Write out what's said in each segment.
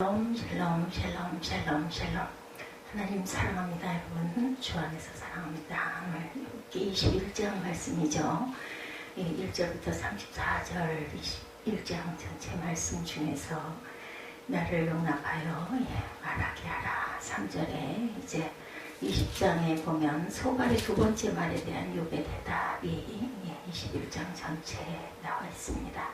샬롬 샬롬 샬롬 샬롬 샬롬. 하나님 사랑합니다. 여러분 주 안에서 사랑합니다. 오늘 21장 말씀이죠. 1절부터 34절 21장 전체 말씀 중에서 나를 용납하여 말하게 하라. 3절에 이제 20장에 보면 소발의 두 번째 말에 대한 욥의 대답이 21장 전체에 나와 있습니다.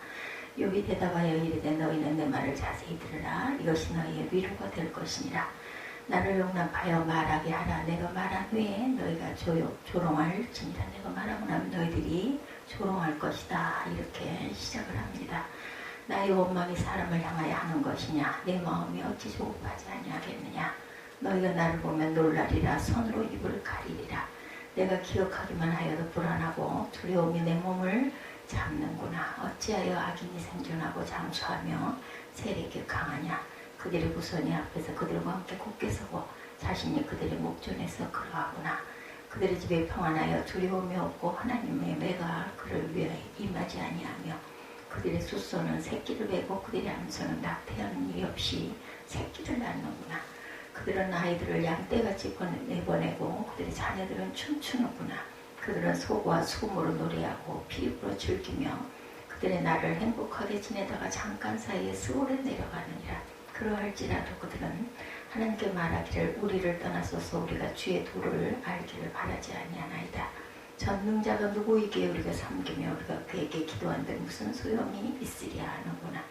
욥이 대답하여 이르되 너희는 내 말을 자세히 들으라. 이것이 너희의 위로가 될 것이니라. 나를 용납하여 말하게 하라. 내가 말한 후에 너희가 조롱할지니라. 내가 말하고 나면 너희들이 조롱할 것이다. 이렇게 시작을 합니다. 나의 원망이 사람을 향하여 하는 것이냐. 내 마음이 어찌 조급하지 아니하겠느냐. 너희가 나를 보면 놀라리라. 손으로 입을 가리리라. 내가 기억하기만 하여도 불안하고 두려움이 내 몸을 잡는구나. 어찌하여 악인이 생존하고 장수하며 세력이 강하냐. 그들의 후손이 앞에서 그들과 함께 굳게 서고 자신이 그들의 목전에서 그러하구나. 그들의 집에 평안하여 두려움이 없고 하나님의 매가 그를 위해 임하지 아니하며 그들의 숫소는 새끼를 베고 그들의 암소는 낙태하는 일이 없이 새끼를 낳는구나. 그들은 아이들을 양떼같이 내보내고 그들의 자녀들은 춤추는구나. 그들은 소와 수금으로 노래하고 피입으로 즐기며 그들의 날을 행복하게 지내다가 잠깐 사이에 스올에 내려가느니라. 그러할지라도 그들은 하나님께 말하기를 우리를 떠나소서 우리가 주의 도를 알기를 바라지 아니하나이다. 전능자가 누구이기에 우리가 섬기며 우리가 그에게 기도한들 무슨 소용이 있으랴 하는구나.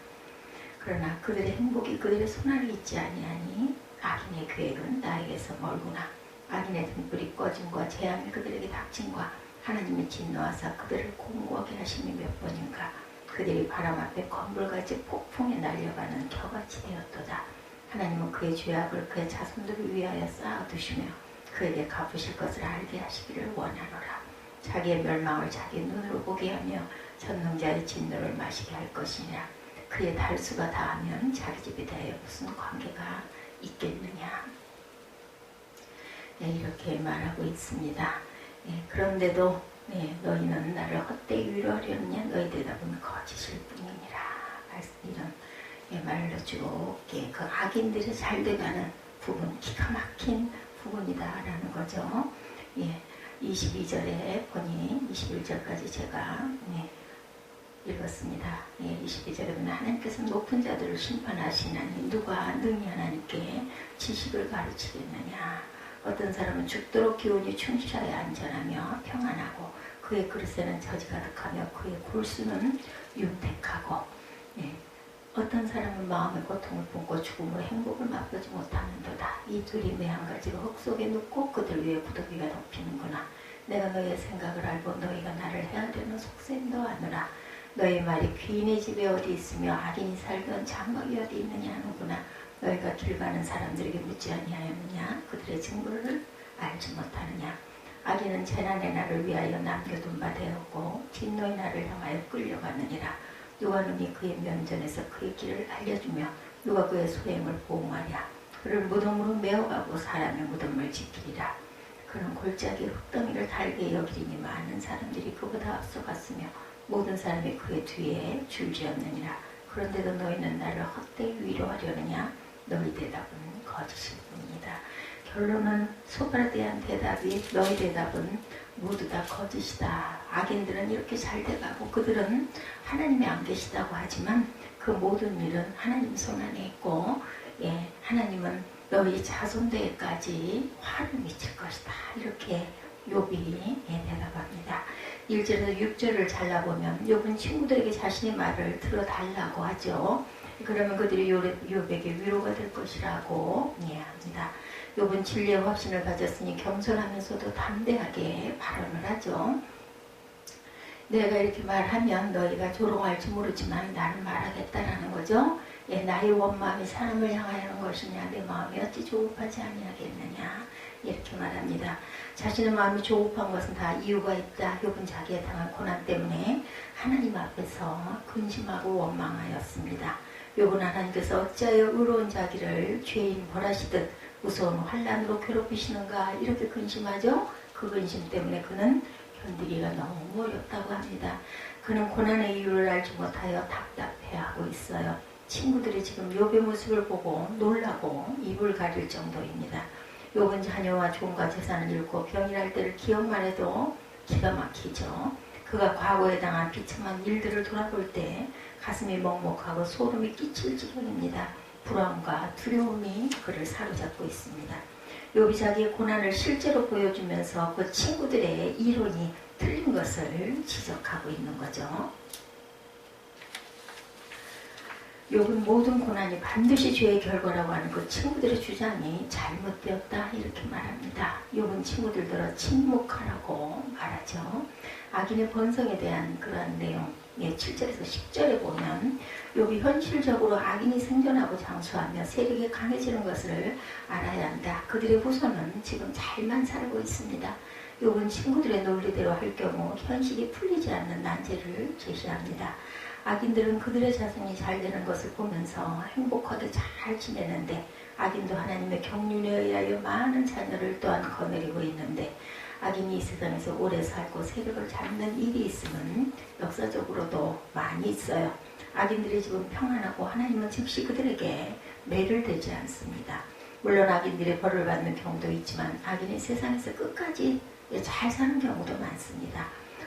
그러나 그들의 행복이 그들의 손안에 있지 아니하니 악인의 계획은 나에게서 멀구나. 악인의 등불이 꺼짐과 재앙이 그들에게 닥침과 하나님의 진노하사 그들을 공고하게 하심이 몇 번인가. 그들이 바람 앞에 건불같이 폭풍에 날려가는 겨같이 되었도다. 하나님은 그의 죄악을 그의 자손들을 위하여 쌓아두시며 그에게 갚으실 것을 알게 하시기를 원하노라. 자기의 멸망을 자기의 눈으로 보게 하며 전능자의 진노를 마시게 할 것이냐. 그의 달수가 다하면 자기 집에 대하여 무슨 관계가 있겠느냐. 이렇게 말하고 있습니다. 그런데도 너희는 나를 헛되이 위로하려느냐. 너희 대답은 거짓일 뿐이니라. 이런 말로 쭉 그 악인들이 잘 돼가는 부분, 기가 막힌 부분이다라는 거죠. 22절에 보니 21절까지 제가 읽었습니다. 22절에 보면 하나님께서 높은 자들을 심판하시나니 누가 능히 하나님께 지식을 가르치겠느냐. 어떤 사람은 죽도록 기운이 충실하여 안전하며 평안하고 그의 그릇에는 저지 가득하며 그의 골수는 윤택하고 어떤 사람은 마음의 고통을 품고 죽음으로 행복을 맛보지 못하는도다. 이 둘이 매한 가지로 흙 속에 눕고 그들 위에 부더기가 덮이는구나. 내가 너희의 생각을 알고 너희가 나를 헤아려는 속셈도 아노라. 너희 말이 귀인의 집에 어디 있으며 악인이 살던 장막이 어디 있느냐 하는구나. 너희가 길 가는 사람들에게 묻지 아니하였느냐. 그들의 증거를 알지 못하느냐. 악인은 재난의 날을 위하여 남겨둔 바 되었고 진노의 날을 향하여 끌려가느니라. 누가 능히 그의 면전에서 그의 길을 알려주며 누가 그의 소행을 보응하랴. 그를 무덤으로 메어가고 사람의 무덤을 지키리라. 그는 골짜기 흙덩이를 달게 여기리니 많은 사람들이 그보다 앞서갔으며 모든 사람이 그의 뒤에 줄지었느니라. 그런데도 너희는 나를 헛되이 위로하려느냐. 너희 대답은 거짓일 뿐이다. 결론은 소발에 대한 대답이 너희 대답은 모두 다 거짓이다. 악인들은 이렇게 잘 돼가고 그들은 하나님이 안 계시다고 하지만 그 모든 일은 하나님 손 안에 있고 하나님은 너희 자손들까지 화를 미칠 것이다. 이렇게 욥이 대답합니다. 1절에서 6절을 잘라보면 욥은 친구들에게 자신의 말을 들어달라고 하죠. 그러면 그들이 욥에게 위로가 될 것이라고 합니다. 욥은 진리의 확신을 가졌으니 겸손하면서도 담대하게 발언을 하죠. 내가 이렇게 말하면 너희가 조롱할지 모르지만 나는 말하겠다라는 거죠. 나의 원마음이 사람을 향하여는 것이냐. 내 마음이 어찌 조급하지 아니하겠느냐. 이렇게 말합니다. 자신의 마음이 조급한 것은 다 이유가 있다. 욥은 자기에 당한 고난 때문에 하나님 앞에서 근심하고 원망하였습니다. 욥은 하나님께서 어찌하여 의로운 자기를 죄인 벌하시듯 무서운 환난으로 괴롭히시는가 이렇게 근심하죠. 그 근심 때문에 그는 견디기가 너무 어렵다고 합니다. 그는 고난의 이유를 알지 못하여 답답해하고 있어요. 친구들이 지금 욥의 모습을 보고 놀라고 입을 가릴 정도입니다. 욥은 자녀와 종과 재산을 잃고 병이날 때를 기억만 해도 기가 막히죠. 그가 과거에 당한 비참한 일들을 돌아볼 때 가슴이 먹먹하고 소름이 끼칠 지경입니다. 불안과 두려움이 그를 사로잡고 있습니다. 욥이 자기의 고난을 실제로 보여주면서 그 친구들의 이론이 틀린 것을 지적하고 있는 거죠. 욥은 모든 고난이 반드시 죄의 결과라고 하는 그 친구들의 주장이 잘못되었다 이렇게 말합니다. 욥은 친구들더러 침묵하라고 말하죠. 악인의 번성에 대한 그러한 내용 7절에서 10절에 보면 욥이 현실적으로 악인이 생존하고 장수하며 세력이 강해지는 것을 알아야 한다. 그들의 후손은 지금 잘만 살고 있습니다. 욥은 친구들의 논리대로 할 경우 현실이 풀리지 않는 난제를 제시합니다. 악인들은 그들의 자손이 잘 되는 것을 보면서 행복하게 잘 지내는데 악인도 하나님의 경륜에 의하여 많은 자녀를 또한 거느리고 있는데 악인이 이 세상에서 오래 살고 세력을 잡는 일이 있으면 역사적으로도 많이 있어요. 악인들이 지금 평안하고 하나님은 즉시 그들에게 매를대지 않습니다. 물론 악인들이 벌을 받는 경우도 있지만 악인이 세상에서 끝까지 잘 사는 경우도 많습니다.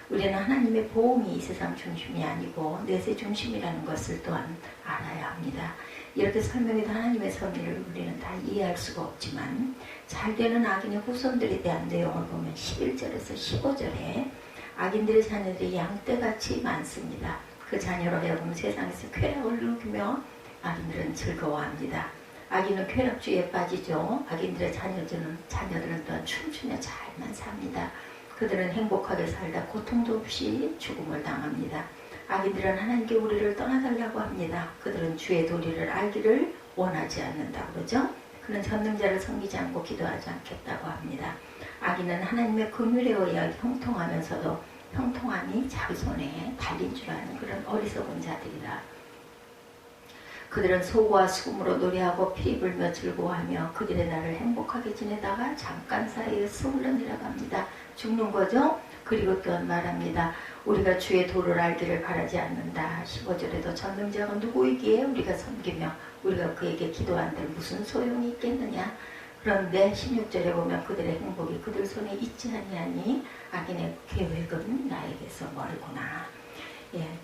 우리는 하나님의 보험이 이 세상 중심이 아니고 내세 중심이라는 것을 또한 알아야 합니다. 이렇게 설명해도 하나님의 섭리를 우리는 다 이해할 수가 없지만 잘되는 악인의 후손들에 대한 내용을 보면 11절에서 15절에 악인들의 자녀들이 양떼같이 많습니다. 그 자녀로 하여금 세상에서 쾌락을 누리며 악인들은 즐거워합니다. 악인은 쾌락주의에 빠지죠. 악인들의 자녀들은 또한 춤추며 잘만 삽니다. 그들은 행복하게 살다 고통도 없이 죽음을 당합니다. 악인들은 하나님께 우리를 떠나달라고 합니다. 그들은 주의 도리를 알기를 원하지 않는다고 그러죠. 그는 전능자를 섬기지 않고 기도하지 않겠다고 합니다. 악인은 하나님의 긍휼에 의하여 형통하면서도 형통함이 자기 손에 달린 줄 아는 그런 어리석은 자들이라. 그들은 소고와 수금으로 노래하고 피리 불며 즐거워하며 그들의 날을 행복하게 지내다가 잠깐 사이에 스물러내려 갑니다. 죽는 거죠. 그리고 또한 말합니다. 우리가 주의 도를 알기를 바라지 않는다. 15절에도 전능자가 누구이기에 우리가 섬기며 우리가 그에게 기도한들 무슨 소용이 있겠느냐. 그런데 16절에 보면 그들의 행복이 그들 손에 있지 아니하니 악인의 계획은 나에게서 멀구나.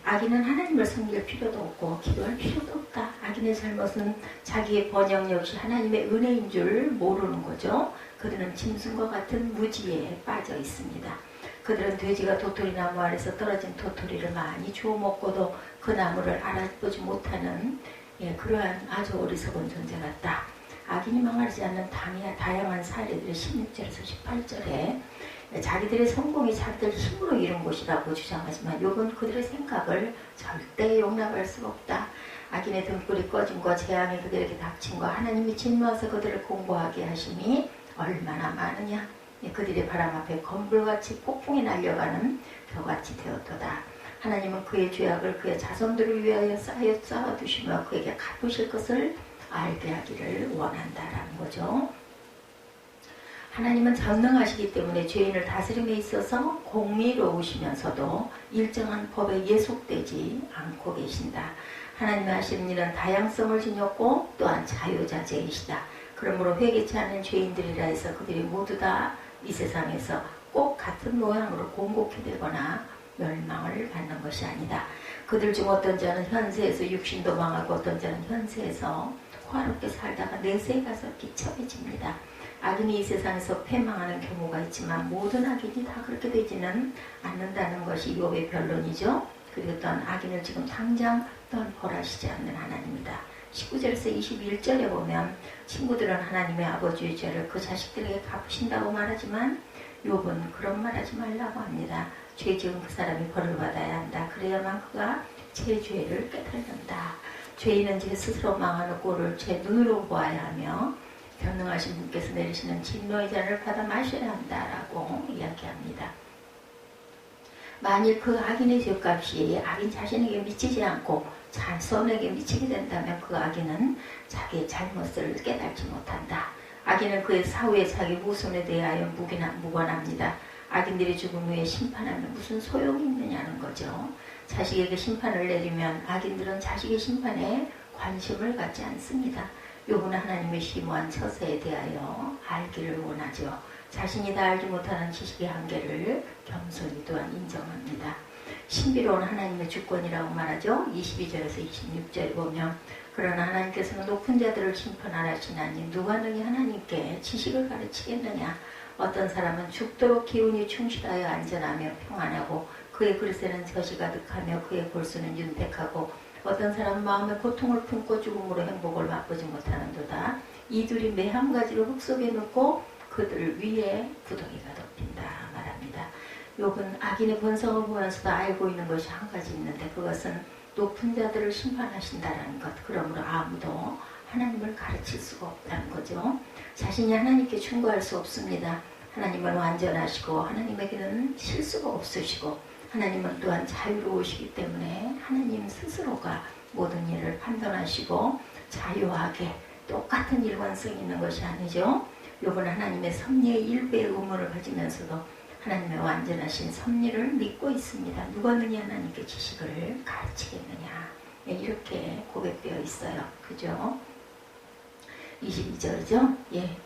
악인은 하나님을 섬길 필요도 없고 기도할 필요도 없다. 악인의 잘못은 자기의 번영 역시 하나님의 은혜인 줄 모르는 거죠. 그들은 짐승과 같은 무지에 빠져 있습니다. 그들은 돼지가 도토리 나무 아래서 떨어진 도토리를 많이 주워 먹고도 그 나무를 알아보지 못하는 그러한 아주 어리석은 존재 같다. 악인이 망하지 않는 다양한 사례들이 16절에서 18절에 자기들의 성공이 자기들 힘으로 이룬 것이라고 주장하지만 욥은 그들의 생각을 절대 용납할 수가 없다. 악인의 등불이 꺼짐과 재앙이 그들에게 닥침과 하나님이 진노하사 그들을 공고하게 하심이 얼마나 많으냐. 그들의 바람 앞에 건불같이 폭풍이 날려가는 벼같이 되었도다. 하나님은 그의 죄악을 그의 자손들을 위하여 쌓아두시며 그에게 갚으실 것을 알게 하기를 원한다라는 거죠. 하나님은 전능하시기 때문에 죄인을 다스림에 있어서 공의로우시면서도 일정한 법에 예속되지 않고 계신다. 하나님이 하시는 일은 다양성을 지녔고 또한 자유자재이시다. 그러므로 회개치 않는 죄인들이라 해서 그들이 모두 다 이 세상에서 꼭 같은 모양으로 공고히 되거나 멸망을 받는 것이 아니다. 그들 중 어떤 자는 현세에서 육신도 망하고 어떤 자는 현세에서 화롭게 살다가 내세에 가서 비참해집니다. 악인이 이 세상에서 패망하는 경우가 있지만 모든 악인이 다 그렇게 되지는 않는다는 것이 욥의 변론이죠. 그리고 또한 악인을 지금 당장 또한 벌하시지 않는 하나님이다. 19절에서 21절에 보면 친구들은 하나님의 아버지의 죄를 그 자식들에게 갚으신다고 말하지만 욥은 그런 말하지 말라고 합니다. 죄 지은 그 사람이 벌을 받아야 한다. 그래야만 그가 제 죄를 깨달는다. 죄인은 제 스스로 망하는 꼴을 제 눈으로 보아야 하며 변능하신 분께서 내리시는 진노의 잔을 받아 마셔야 한다라고 이야기합니다. 만일 그 악인의 죄값이 악인 자신에게 미치지 않고 자손에게 미치게 된다면 그 악인은 자기의 잘못을 깨닫지 못한다. 악인은 그의 사후에 자기 후손에 대하여 무관합니다. 악인들이 죽은 후에 심판하면 무슨 소용이 있느냐는 거죠. 자식에게 심판을 내리면 악인들은 자식의 심판에 관심을 갖지 않습니다. 욥은 하나님의 심오한 처세에 대하여 알기를 원하죠. 자신이 다 알지 못하는 지식의 한계를 겸손히 또한 인정합니다. 신비로운 하나님의 주권이라고 말하죠. 22절에서 26절에 보면 그러나 하나님께서는 높은 자들을 심판하시나니 누가 능히 하나님께 지식을 가르치겠느냐. 어떤 사람은 죽도록 기운이 충실하여 안전하며 평안하고 그의 그릇에는 젖이 가득하며 그의 골수는 윤택하고 어떤 사람은 마음에 고통을 품고 죽음으로 행복을 맛보지 못하는도다. 이 둘이 매 한 가지로 흙 속에 넣고 그들 위에 구덩이가 덮인다 말합니다. 욥은 악인의 본성을 보면서도 알고 있는 것이 한 가지 있는데 그것은 높은 자들을 심판하신다는 것. 그러므로 아무도 하나님을 가르칠 수가 없다는 거죠. 자신이 하나님께 충고할 수 없습니다. 하나님은 완전하시고 하나님에게는 실수가 없으시고 하나님은 또한 자유로우시기 때문에 하나님 스스로가 모든 일을 판단하시고 자유하게 똑같은 일관성이 있는 것이 아니죠. 욥은 하나님의 섭리의 일부의 의문을 가지면서도 하나님의 완전하신 섭리를 믿고 있습니다. 누가 능히 하나님께 지식을 가르치겠느냐. 이렇게 고백되어 있어요. 그죠? 22절이죠.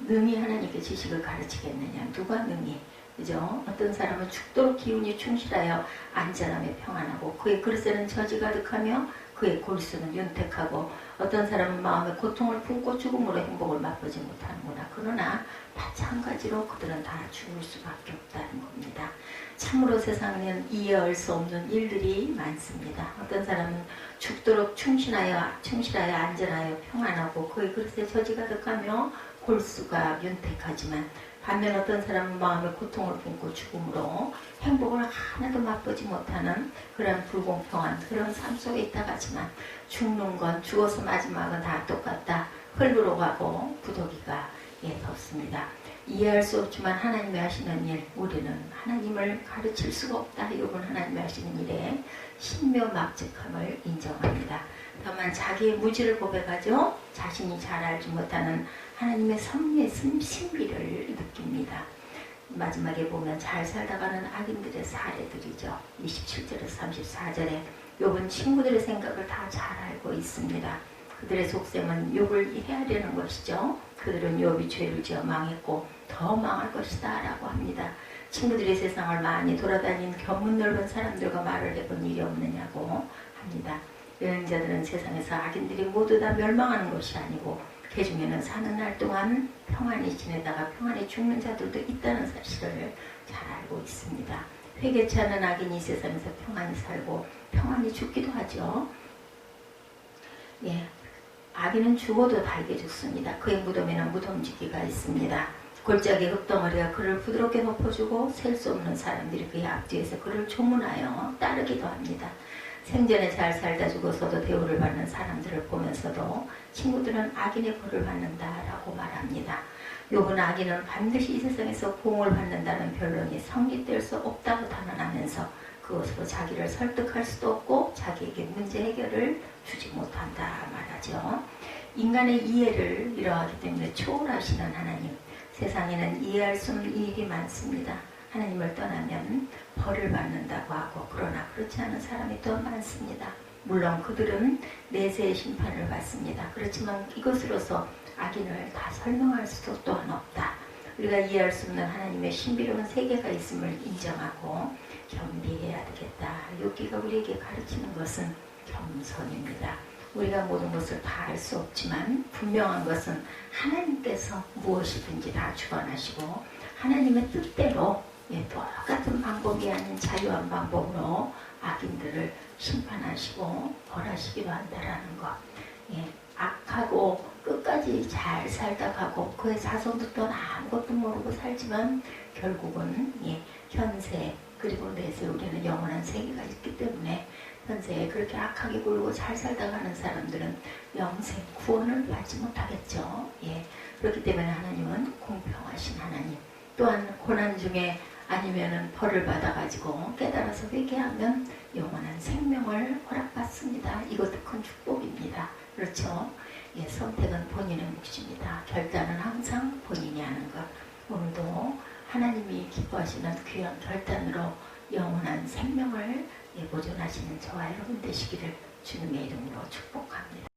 능히 하나님께 지식을 가르치겠느냐. 누가 능히. 그죠? 어떤 사람은 죽도록 기운이 충실하여 안전하며 평안하고 그의 그릇에는 젖이 가득하며 그의 골수는 윤택하고 어떤 사람은 마음에 고통을 품고 죽음으로 행복을 맛보지 못하는구나. 그러나 마찬가지로 그들은 다 죽을 수밖에 없다는 겁니다. 참으로 세상에는 이해할 수 없는 일들이 많습니다. 어떤 사람은 죽도록 충실하여 안전하여 평안하고 그의 그릇에 젖이 가득하며 골수가 윤택하지만 반면 어떤 사람은 마음에 고통을 품고 죽음으로 행복을 하나도 맛보지 못하는 그런 불공평한 그런 삶 속에 있다가지만 죽는 건 죽어서 마지막은 다 똑같다. 흙으로 가고 구더기가 덮습니다. 이해할 수 없지만 하나님이 하시는 일, 우리는 하나님을 가르칠 수가 없다. 욥은 하나님이 하시는 일에 신묘막측함을 인정합니다. 다만 자기의 무지를 고백하죠. 자신이 잘 알지 못하는 하나님의 섭리의 신비를 느낍니다. 마지막에 보면 잘 살다가는 악인들의 사례들이죠. 27절에서 34절에 욥은 친구들의 생각을 다 잘 알고 있습니다. 그들의 속셈은 욥을 해하려는 것이죠. 그들은 욥이 죄를 지어 망했고 더 망할 것이다 라고 합니다. 친구들이 세상을 많이 돌아다닌 견문 넓은 사람들과 말을 해본 일이 없느냐고 합니다. 여행자들은 세상에서 악인들이 모두 다 멸망하는 것이 아니고 그 중에는 사는 날 동안 평안히 지내다가 평안히 죽는 자들도 있다는 사실을 잘 알고 있습니다. 회개치 않은 악인이 세상에서 평안히 살고 평안히 죽기도 하죠. 악인은 죽어도 달게 죽습니다. 그의 무덤에는 무덤지기가 있습니다. 골짜기 흙덩어리가 그를 부드럽게 높여주고 셀 수 없는 사람들이 그의 앞뒤에서 그를 조문하여 따르기도 합니다. 생전에 잘 살다 죽어서도 대우를 받는 사람들을 보면서도 친구들은 악인의 벌을 받는다라고 말합니다. 욥은 악인은 반드시 이 세상에서 보응을 받는다는 변론이 성립될 수 없다고 단언하면서 그것으로 자기를 설득할 수도 없고 자기에게 문제 해결을 주지 못한다 말하죠. 인간의 이해를 이러하기 때문에 초월하시는 하나님, 세상에는 이해할 수 없는 일이 많습니다. 하나님을 떠나면 벌을 받는다고 하고 그러나 그렇지 않은 사람이 또 많습니다. 물론 그들은 내세의 심판을 받습니다. 그렇지만 이것으로서 악인을 다 설명할 수도 또한 없다. 우리가 이해할 수 없는 하나님의 신비로운 세계가 있음을 인정하고 겸비해야 되겠다. 욥기가 우리에게 가르치는 것은 겸손입니다. 우리가 모든 것을 다 알 수 없지만 분명한 것은 하나님께서 무엇이든지 다 주관하시고 하나님의 뜻대로 똑같은 방법이 아닌 자유한 방법으로 악인들을 심판하시고 벌하시기로 한다라는 것. 악하고 끝까지 잘 살다 가고 그의 자손도 또한 아무것도 모르고 살지만 결국은 현세 그리고 내세 우리는 영원한 세계가 있기 때문에 현세에 그렇게 악하게 굴고 잘 살다 가는 사람들은 영생 구원을 받지 못하겠죠. 그렇기 때문에 하나님은 공평하신 하나님, 또한 고난 중에 아니면은 벌을 받아가지고 깨달아서 회개하면 영원한 생명을 허락받습니다. 이것도 큰 축복입니다. 그렇죠? 선택은 본인의 몫입니다. 결단은 항상 본인이 하는 것. 오늘도 하나님이 기뻐하시는 귀한 결단으로 영원한 생명을 보존하시는 저와 여러분 되시기를 주님의 이름으로 축복합니다.